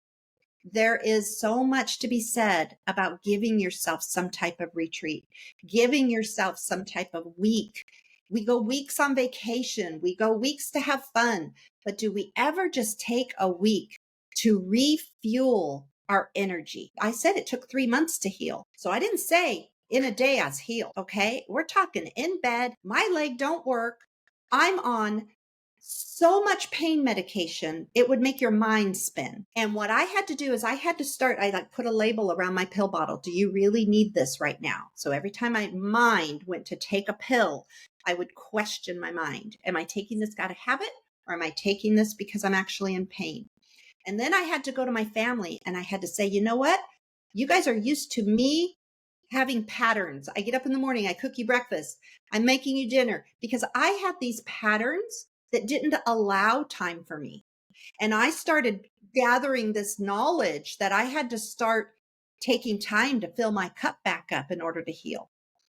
there is so much to be said about giving yourself some type of retreat, giving yourself some type of week. We go weeks on vacation. We go weeks to have fun. But do we ever just take a week to refuel our energy? I said it took 3 months to heal. So I didn't say in a day I was healed. Okay. We're talking in bed. My leg don't work. I'm on so much pain medication, it would make your mind spin. And what I had to do is I put a label around my pill bottle. Do you really need this right now? So every time my mind went to take a pill, I would question my mind. Am I taking this out of habit, or am I taking this because I'm actually in pain? And then I had to go to my family and I had to say, you know what? You guys are used to me having patterns. I get up in the morning, I cook you breakfast, I'm making you dinner, because I had these patterns that didn't allow time for me. And I started gathering this knowledge that I had to start taking time to fill my cup back up in order to heal.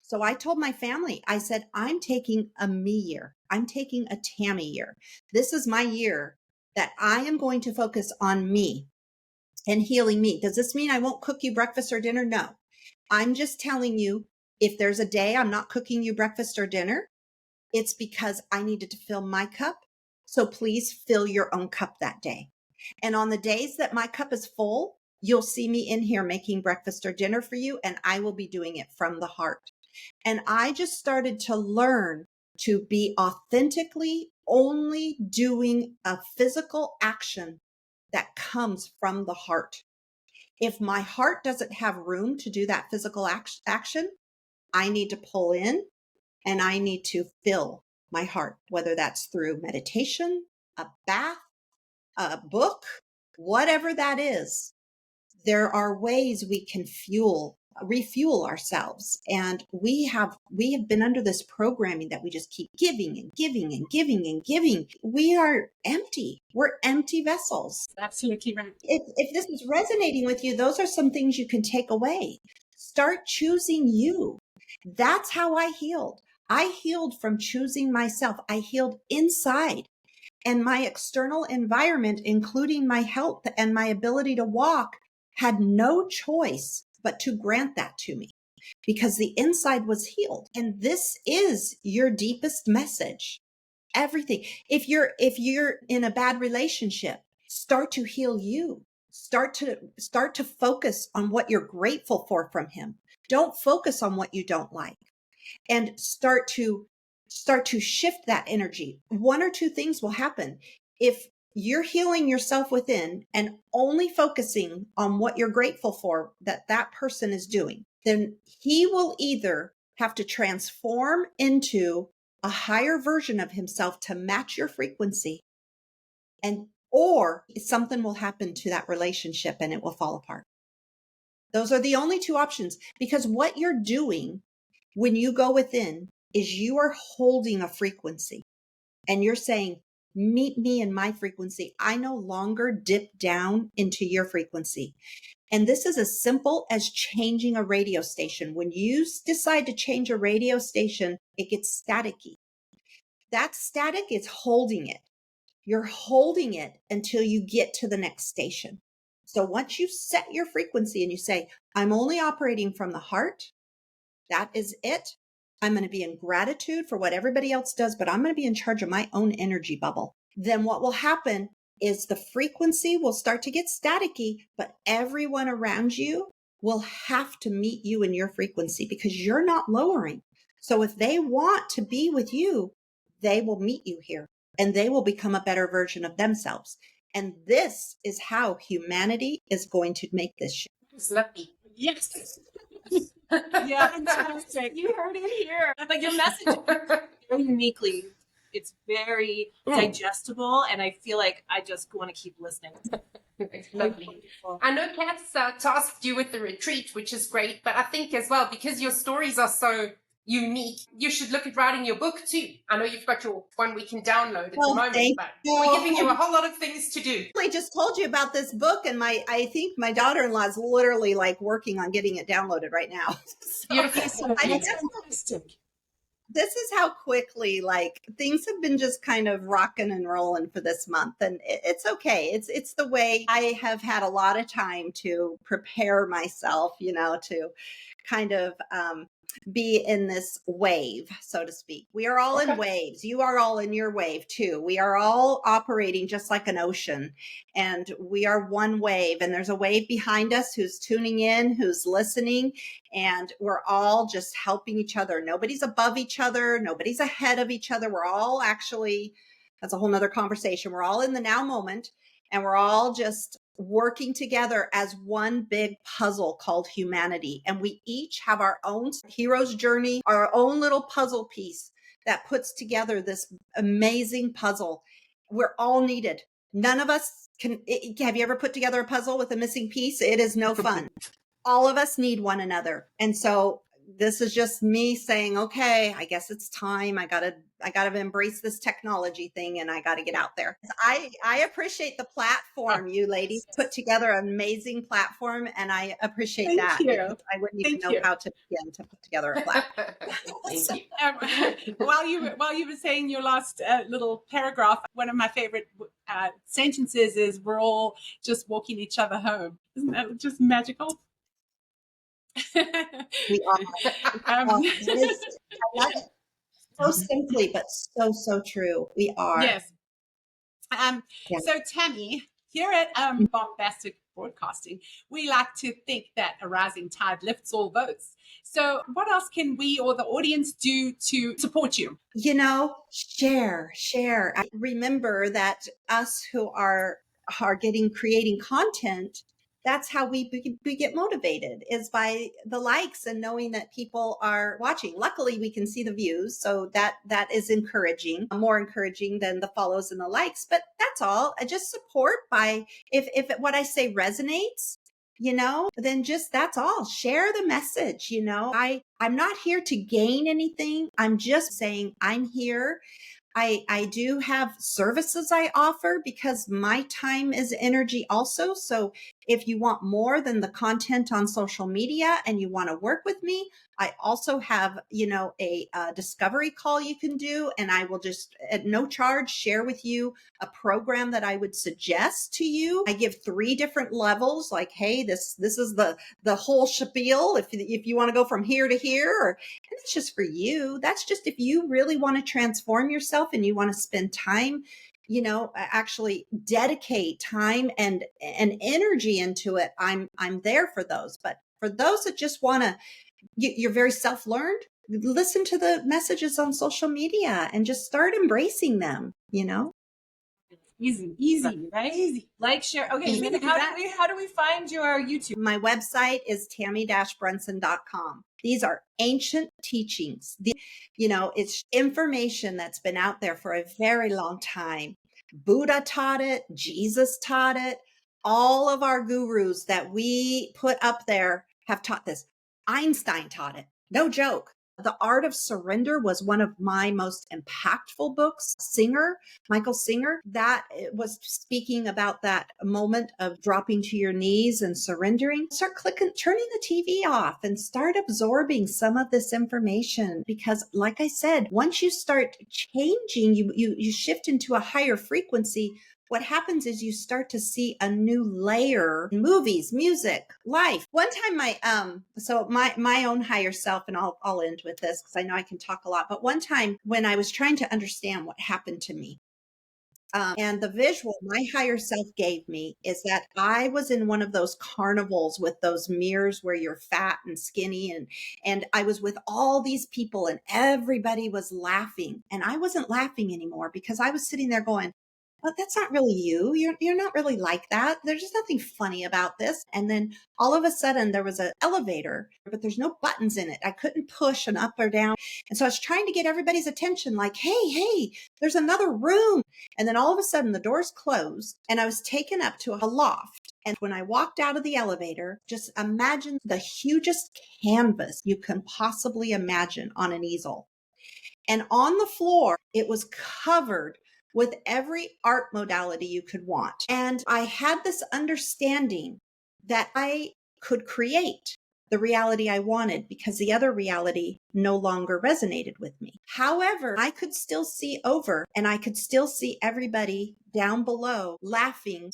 So I told my family, I said, I'm taking a me year. I'm taking a Tammy year. This is my year that I am going to focus on me and healing me. Does this mean I won't cook you breakfast or dinner? No. I'm just telling you, if there's a day I'm not cooking you breakfast or dinner, it's because I needed to fill my cup. So please fill your own cup that day. And on the days that my cup is full, you'll see me in here making breakfast or dinner for you, and I will be doing it from the heart. And I just started to learn to be authentically only doing a physical action that comes from the heart. If my heart doesn't have room to do that physical action, I need to pull in and I need to fill my heart, whether that's through meditation, a bath, a book, whatever that is. there are ways we can refuel ourselves. And we have been under this programming that we just keep giving and giving and giving and giving. We are empty. We're empty vessels. Absolutely right. If this is resonating with you, those are some things you can take away. Start choosing you. That's how I healed. I healed from choosing myself. I healed inside. And my external environment, including my health and my ability to walk, had no choice but to grant that to me because the inside was healed. And this is your deepest message. Everything. If you're in a bad relationship, start to heal you. Start to focus on what you're grateful for from him. Don't focus on what you don't like, and start to shift that energy. One or two things will happen. If you're healing yourself within and only focusing on what you're grateful for that person is doing, then he will either have to transform into a higher version of himself to match your frequency, or something will happen to that relationship and it will fall apart. Those are the only two options, because what you're doing when you go within is you are holding a frequency and you're saying, meet me in my frequency. I no longer dip down into your frequency. And this is as simple as changing a radio station. When you decide to change a radio station, it gets staticky. That static is holding it. You're holding it until you get to the next station. So once you set your frequency and you say, I'm only operating from the heart, that is it. I'm going to be in gratitude for what everybody else does, but I'm going to be in charge of my own energy bubble. Then what will happen is the frequency will start to get staticky, but everyone around you will have to meet you in your frequency because you're not lowering. So if they want to be with you, they will meet you here and they will become a better version of themselves. And this is how humanity is going to make this shift. It's lucky. Yes. Yeah, fantastic. You heard it here. But your message is very uniquely, it's very digestible, and I feel like I just want to keep listening. It's lovely. I know Kat's tasked you with the retreat, which is great, but I think as well, because your stories are so unique, you should look at writing your book too. I know you've got your one we can download at the moment, but we're giving you a whole lot of things to do. I just told you about this book, and I think my daughter-in-law is literally like working on getting it downloaded right now. Beautiful. This is how quickly like things have been just kind of rocking and rolling for this month, and it's okay. It's the way I have had a lot of time to prepare myself, to kind of be in this wave, so to speak. We are all in waves. You are all in your wave too. We are all operating just like an ocean, and we are one wave, and there's a wave behind us who's tuning in, who's listening, and we're all just helping each other. Nobody's above each other. Nobody's ahead of each other. We're all actually, that's a whole nother conversation. We're all in the now moment, and we're all just working together as one big puzzle called humanity. And we each have our own hero's journey, our own little puzzle piece that puts together this amazing puzzle. We're all needed. None of us can. Have you ever put together a puzzle with a missing piece? It is no fun. All of us need one another. And so this is just me saying, okay, I guess it's time. I gotta embrace this technology thing, and I gotta get out there. I appreciate the platform. You ladies put together an amazing platform, and I appreciate Thank that. you. I wouldn't even know how to begin to put together a platform. Thank you. While you were saying your last little paragraph, one of my favorite sentences is, "We're all just walking each other home." Isn't that just magical? We are. It is, I love it. So simply, but so true. We are. Yes. Yeah. So Tammy, here at Bombastik Broadcasting, we like to think that a rising tide lifts all boats. So what else can we or the audience do to support you? Share. I remember that us who are creating content, that's how we get motivated, is by the likes and knowing that people are watching. Luckily, we can see the views, so that is encouraging, more encouraging than the follows and the likes. But that's all. I just support by if what I say resonates, then just that's all. Share the message. I'm not here to gain anything. I'm just saying I'm here. I do have services I offer because my time is energy also. So if you want more than the content on social media and you want to work with me, I also have, a discovery call you can do. And I will just at no charge share with you a program that I would suggest to you. I give 3 different levels, like, hey, this is the whole spiel. If you want to go from here to here, and it's just for you. That's just if you really want to transform yourself and you want to spend time, actually dedicate time and energy into it. I'm there for those. But for those that just want to, you're very self-learned, listen to the messages on social media and just start embracing them, Easy, right? Easy. Like, share. Okay, so how do we find your YouTube? My website is tammy-brunson.com. These are ancient teachings. It's information that's been out there for a very long time. Buddha taught it. Jesus taught it. All of our gurus that we put up there have taught this. Einstein taught it. No joke. The Art of Surrender was one of my most impactful books. Michael Singer, that was speaking about that moment of dropping to your knees and surrendering. Start turning the TV off and start absorbing some of this information. Because like I said, once you start changing, you shift into a higher frequency. What happens is you start to see a new layer in movies, music, life. One time my own higher self, and I'll end with this because I know I can talk a lot, but one time when I was trying to understand what happened to me, and the visual my higher self gave me is that I was in one of those carnivals with those mirrors where you're fat and skinny, and I was with all these people and everybody was laughing, and I wasn't laughing anymore because I was sitting there going, but that's not really you. You're not really like that. There's just nothing funny about this. And then all of a sudden there was an elevator, but there's no buttons in it. I couldn't push an up or down. And so I was trying to get everybody's attention like, hey, there's another room. And then all of a sudden the doors closed and I was taken up to a loft. And when I walked out of the elevator, just imagine the hugest canvas you can possibly imagine on an easel. And on the floor, it was covered with every art modality you could want. And I had this understanding that I could create the reality I wanted because the other reality no longer resonated with me. However, I could still see over and I could still see everybody down below laughing.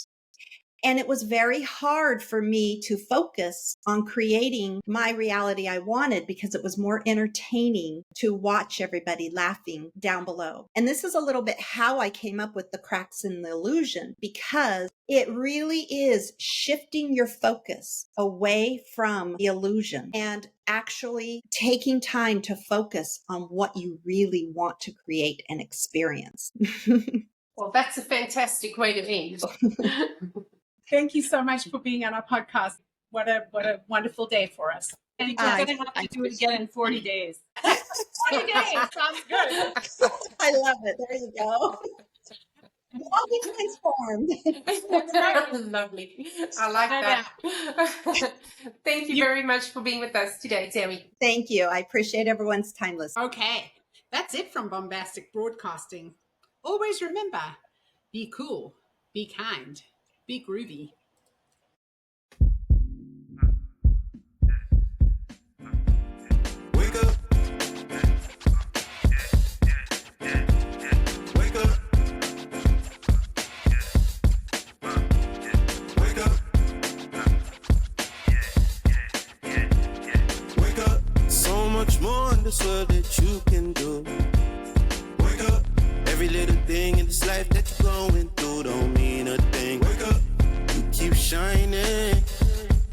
And it was very hard for me to focus on creating my reality I wanted because it was more entertaining to watch everybody laughing down below. And this is a little bit how I came up with the cracks in the illusion, because it really is shifting your focus away from the illusion and actually taking time to focus on what you really want to create and experience. Well, that's a fantastic way to end. Thank you so much for being on our podcast. What a wonderful day for us. I think we're going to have to do it again in 40 days. 40 days sounds good. I love it. There you go. I'll be transformed. Lovely. I like that. Thank you very much for being with us today, Tammy. Thank you. I appreciate everyone's time listening. Okay, that's it from Bombastik Broadcasting. Always remember, be cool, be kind, be groovy. Wake up. Wake up. Wake up. Wake up. So much more in this world that you can do. Wake up. Every little thing in this life that you're going through don't mean a thing. Wake up. You keep shining.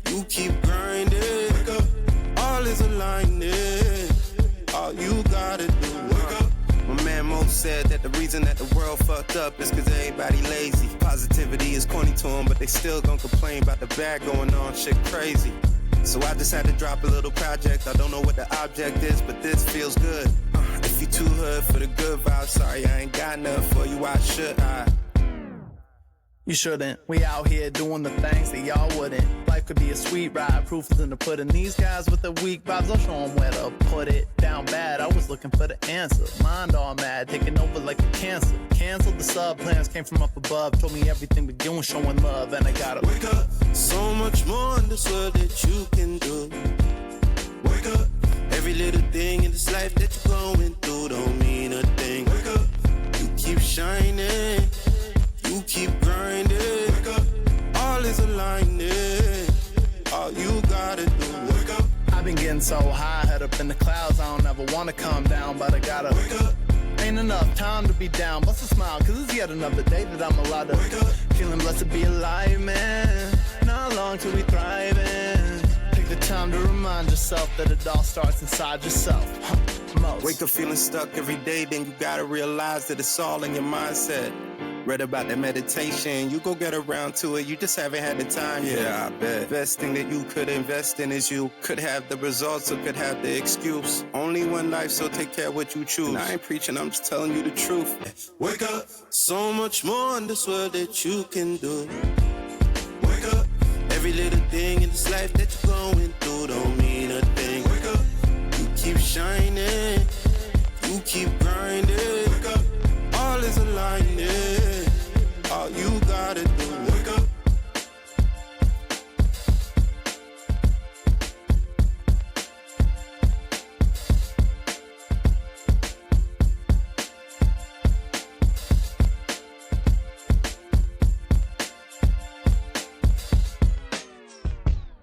You keep grinding. Wake up. All is aligning. All you gotta do. Wake up. My man Mo said that the reason that the world fucked up is cause everybody lazy. Positivity is corny to them, but they still gon' complain about the bad going on. Shit crazy. So I just had to drop a little project. I don't know what the object is, but this feels good. If you too hood for the good vibe, sorry I ain't got nothing for you. Why should I? You shouldn't. We out here doing the things that y'all wouldn't. Life could be a sweet ride, proof is in the pudding. These guys with the weak vibes, I'll show them where to put it. Down bad, I was looking for the answer. Mind all mad, taking over like a cancer. Canceled the sub plans, came from up above. Told me everything began with showing love, and I gotta wake up. So much more in this world that you can do. Wake up. Every little thing in this life that you're going through don't mean a thing. Wake up. You keep shining. You keep grinding. Wake up. All is aligning. All you gotta do. Wake up. I've been getting so high, head up in the clouds. I don't ever wanna come down, but I gotta wake up. Ain't enough time to be down. Bust a smile, cause it's yet another day that I'm allowed to wake up. Feeling blessed to be alive, man. Not long till we thriving. Take the time to remind yourself that it all starts inside yourself. Most. Wake up feeling stuck every day, then you gotta realize that it's all in your mindset. Read about that meditation, you go get around to it, you just haven't had the time. Yeah, I bet. Best thing that you could invest in is you. Could have the results or could have the excuse. Only one life, so take care of what you choose. And I ain't preaching, I'm just telling you the truth. Wake up, so much more in this world that you can do. Wake up, every little thing in this life that you're going through don't mean a thing. Wake up, you keep shining, you keep grinding.